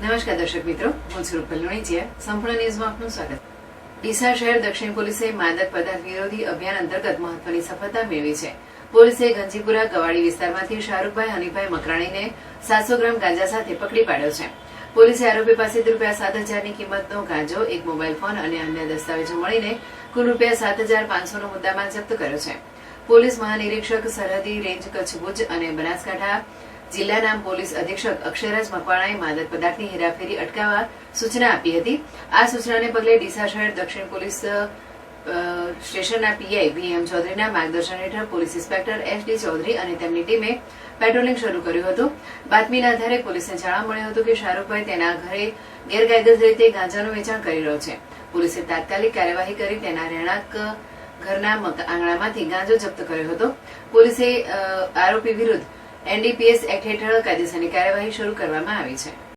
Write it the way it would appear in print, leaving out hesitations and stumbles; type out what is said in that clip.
નમસ્કાર દર્શક મિત્રો, હું છું રૂપલ લુણીચિયા. સંપૂર્ણ ન્યૂઝમાં આપનું સ્વાગત. ડીસા શહેર દક્ષિણ પોલીસે માદક પદાર્થ વિરોધી અભિયાન અંતર્ગત મહત્વની સફળતા મેળવી છે. પોલીસે ગંજીપુરા ગવાડી વિસ્તારમાંથી શાહરૂખભાઈ હનીભાઈ મકરાણીને 700 ગ્રામ ગાંજા સાથે પકડી પાડ્યો છે. પોલીસે આરોપી પાસેથી ₹7,000ની કિંમતનો ગાંજો, એક મોબાઈલ ફોન અને અન્ય દસ્તાવેજો મળીને કુલ ₹7,500નો મુદ્દામાલ જપ્ત કર્યો છે. પોલીસ મહાનિરીક્ષક સરહદી રેન્જ કચ્છ ભુજ અને બનાસકાંઠા જિલ્લાના પોલીસ અધિક્ષક અક્ષયરાજ મકવાણાએ માદક પદાર્થની હેરાફેરી અટકાવવા સૂચના આપી હતી. આ સૂચનાને પગલે ડીસા શહેર દક્ષિણ પોલીસ સ્ટેશનના પીઆઈ VM ચૌધરીના માર્ગદર્શન હેઠળ પોલીસ ઇન્સ્પેક્ટર SD ચૌધરી અને તેમની ટીમે પેટ્રોલિંગ શરૂ કર્યું હતું. બાતમીના આધારે પોલીસને જાણવા મળ્યું હતું કે શાહરૂખભાઈ તેના ઘરે ગેરકાયદેસર રીતે ગાંજાનું વેચાણ કરી રહ્યો છે. પોલીસે તાત્કાલિક કાર્યવાહી કરી તેના રહેણાંક ઘરના આંગણામાંથી ગાંજો જપ્ત કર્યો હતો. પોલીસે આરોપી વિરુદ્ધ NDPS એક્ટ હેઠળ કાયદેસરની કાર્યવાહી શરૂ કરવામાં આવી છે.